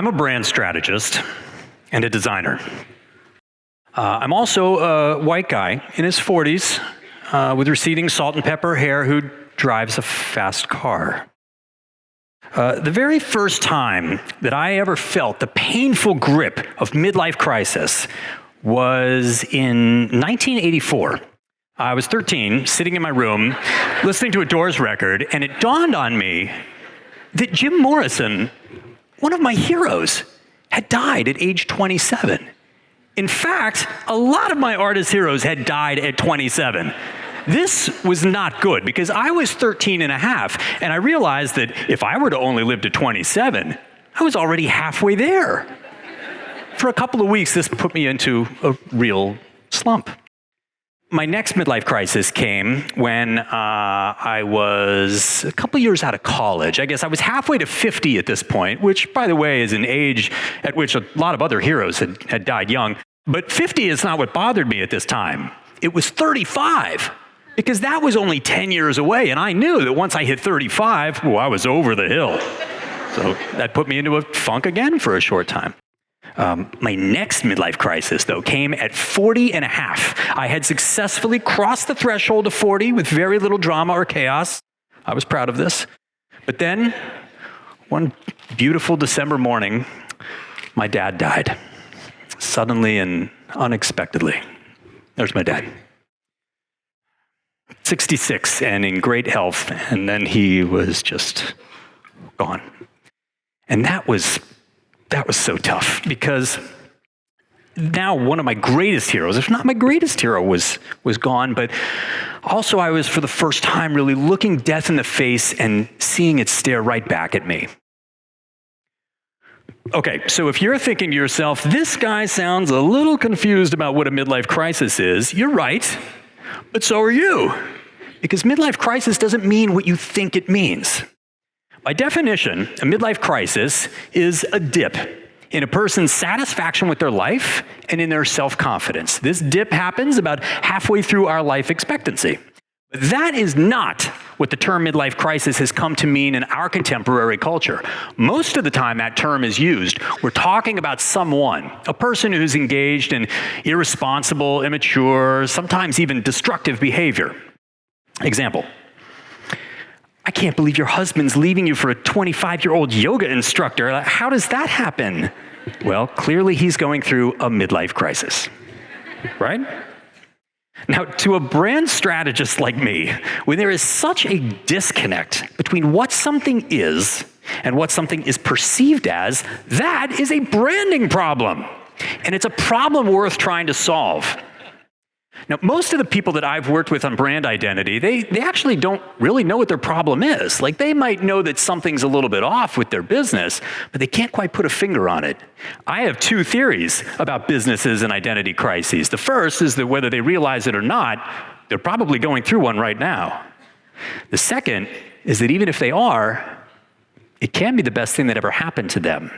I'm a brand strategist and a designer. I'm also a white guy in his 40s with receding salt and pepper hair who drives a fast car. The very first time that I ever felt the painful grip of midlife crisis was in 1984. I was 13, sitting in my room, listening to a Doors record, and it dawned on me that Jim Morrison, one of my heroes, had died at age 27. In fact, a lot of my artist heroes had died at 27. This was not good because I was 13 and a half, and I realized that if I were to only live to 27, I was already halfway there. For a couple of weeks, this put me into a real slump. My next midlife crisis came when I was a couple years out of college. I guess I was halfway to 50 at this point, which, by the way, is an age at which a lot of other heroes had died young. But 50 is not what bothered me at this time. It was 35, because that was only 10 years away, and I knew that once I hit 35, I was over the hill. So that put me into a funk again for a short time. My next midlife crisis, though, came at 40 and a half. I had successfully crossed the threshold of 40 with very little drama or chaos. I was proud of this. But then, one beautiful December morning, my dad died. Suddenly and unexpectedly. There's my dad. 66 and in great health, and then he was just gone. And that was so tough, because now one of my greatest heroes, if not my greatest hero, was gone, but also I was for the first time really looking death in the face and seeing it stare right back at me. Okay, so if you're thinking to yourself, this guy sounds a little confused about what a midlife crisis is, you're right, but so are you, because midlife crisis doesn't mean what you think it means. By definition, a midlife crisis is a dip in a person's satisfaction with their life and in their self-confidence. This dip happens about halfway through our life expectancy. But that is not what the term midlife crisis has come to mean in our contemporary culture. Most of the time that term is used, we're talking about someone, a person who's engaged in irresponsible, immature, sometimes even destructive behavior. Example. I can't believe your husband's leaving you for a 25-year-old yoga instructor. How does that happen? Well, clearly he's going through a midlife crisis, right? Now, to a brand strategist like me, when there is such a disconnect between what something is and what something is perceived as, that is a branding problem. And it's a problem worth trying to solve. Now, most of the people that I've worked with on brand identity, they actually don't really know what their problem is. Like, they might know that something's a little bit off with their business, but they can't quite put a finger on it. I have two theories about businesses and identity crises. The first is that whether they realize it or not, they're probably going through one right now. The second is that even if they are, it can be the best thing that ever happened to them.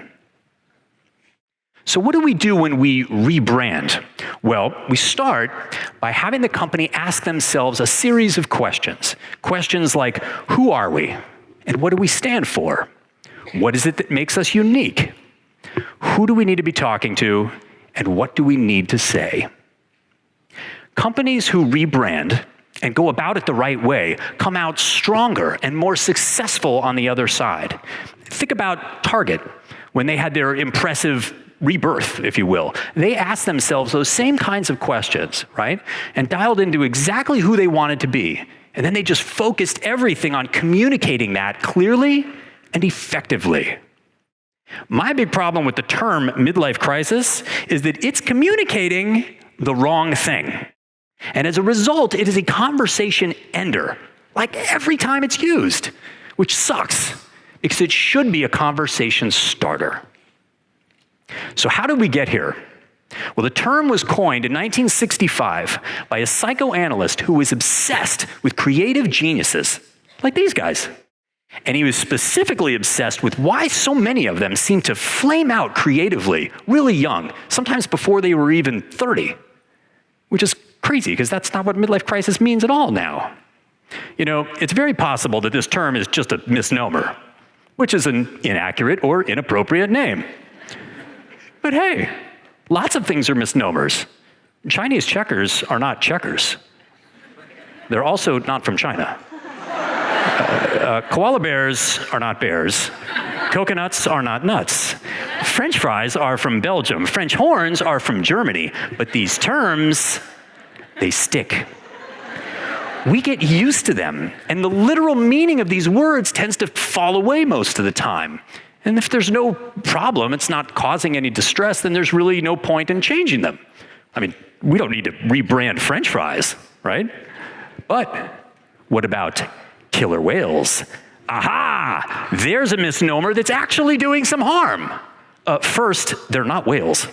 So what do we do when we rebrand? Well, we start by having the company ask themselves a series of questions. Questions like, who are we? And what do we stand for? What is it that makes us unique? Who do we need to be talking to? And what do we need to say? Companies who rebrand and go about it the right way come out stronger and more successful on the other side. Think about Target, when they had their impressive rebirth, if you will. They asked themselves those same kinds of questions, right? And dialed into exactly who they wanted to be. And then they just focused everything on communicating that clearly and effectively. My big problem with the term midlife crisis is that it's communicating the wrong thing. And as a result, it is a conversation ender, like every time it's used, which sucks, because it should be a conversation starter. So how did we get here? Well, the term was coined in 1965 by a psychoanalyst who was obsessed with creative geniuses, like these guys. And he was specifically obsessed with why so many of them seemed to flame out creatively, really young, sometimes before they were even 30, which is crazy, because that's not what midlife crisis means at all now. You know, it's very possible that this term is just a misnomer, which is an inaccurate or inappropriate name. But hey, lots of things are misnomers. Chinese checkers are not checkers. They're also not from China. Koala bears are not bears. Coconuts are not nuts. French fries are from Belgium. French horns are from Germany. But these terms, they stick. We get used to them, and the literal meaning of these words tends to fall away most of the time. And if there's no problem, it's not causing any distress, then there's really no point in changing them. I mean, we don't need to rebrand French fries, right? But what about killer whales? Aha! There's a misnomer that's actually doing some harm. First, they're not whales.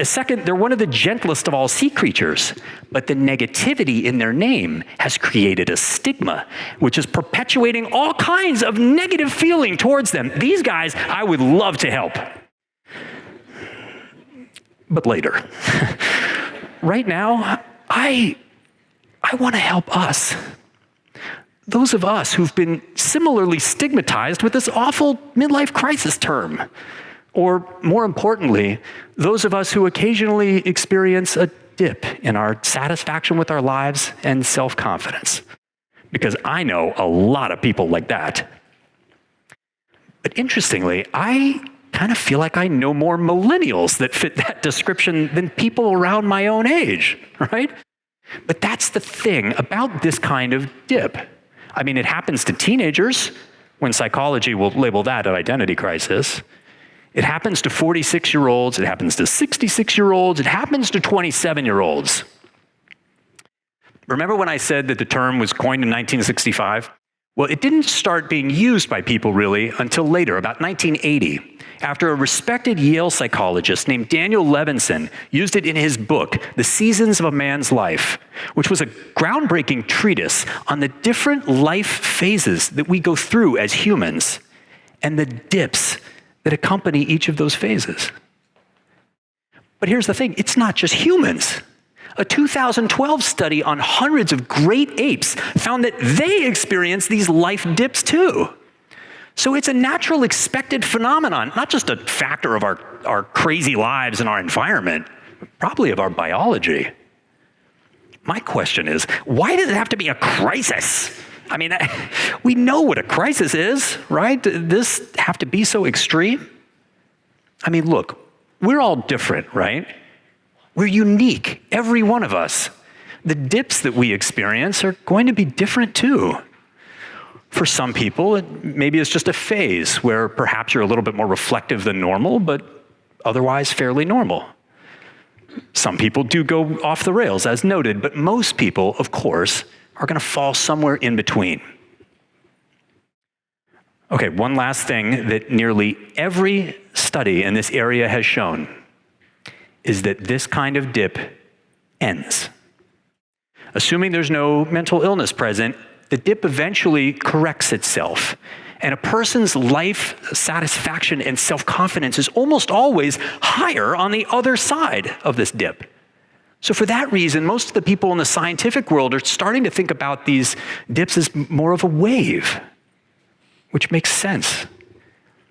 Second, they're one of the gentlest of all sea creatures, but the negativity in their name has created a stigma, which is perpetuating all kinds of negative feeling towards them. These guys, I would love to help. But later. Right now, I want to help us. Those of us who've been similarly stigmatized with this awful midlife crisis term. Or more importantly, those of us who occasionally experience a dip in our satisfaction with our lives and self-confidence. Because I know a lot of people like that. But interestingly, I kind of feel like I know more millennials that fit that description than people around my own age, right? But that's the thing about this kind of dip. I mean, it happens to teenagers, when psychology will label that an identity crisis. It happens to 46-year-olds, it happens to 66-year-olds, it happens to 27-year-olds. Remember when I said that the term was coined in 1965? Well, it didn't start being used by people really until later, about 1980, after a respected Yale psychologist named Daniel Levinson used it in his book, The Seasons of a Man's Life, which was a groundbreaking treatise on the different life phases that we go through as humans and the dips that accompany each of those phases. But here's the thing, it's not just humans. A 2012 study on hundreds of great apes found that they experience these life dips too. So it's a natural expected phenomenon, not just a factor of our crazy lives and our environment, but probably of our biology. My question is, why does it have to be a crisis? I mean, we know what a crisis is, right? Does this have to be so extreme? I mean, look, we're all different, right? We're unique, every one of us. The dips that we experience are going to be different too. For some people, maybe it's just a phase where perhaps you're a little bit more reflective than normal, but otherwise fairly normal. Some people do go off the rails, as noted, but most people, of course, are going to fall somewhere in between. Okay, one last thing that nearly every study in this area has shown is that this kind of dip ends. Assuming there's no mental illness present, the dip eventually corrects itself. And a person's life satisfaction and self-confidence is almost always higher on the other side of this dip. So for that reason, most of the people in the scientific world are starting to think about these dips as more of a wave, which makes sense.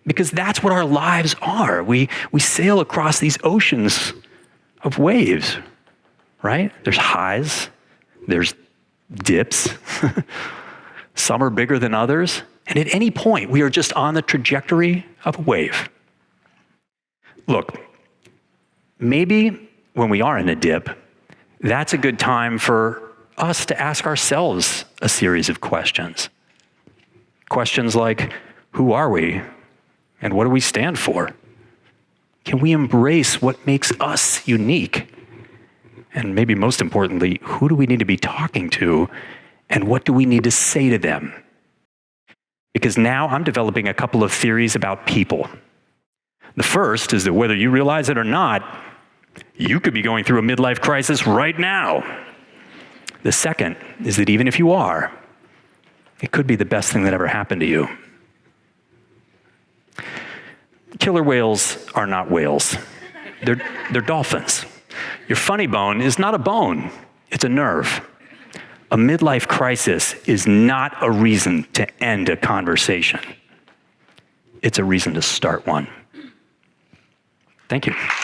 Because that's what our lives are. We sail across these oceans of waves, right? There's highs, there's dips. Some are bigger than others. And at any point, we are just on the trajectory of a wave. Look, maybe when we are in a dip, that's a good time for us to ask ourselves a series of questions. Questions like, who are we? And what do we stand for? Can we embrace what makes us unique? And maybe most importantly, who do we need to be talking to? And what do we need to say to them? Because now I'm developing a couple of theories about people. The first is that whether you realize it or not, you could be going through a midlife crisis right now. The second is that even if you are, it could be the best thing that ever happened to you. Killer whales are not whales. They're dolphins. Your funny bone is not a bone, it's a nerve. A midlife crisis is not a reason to end a conversation. It's a reason to start one. Thank you.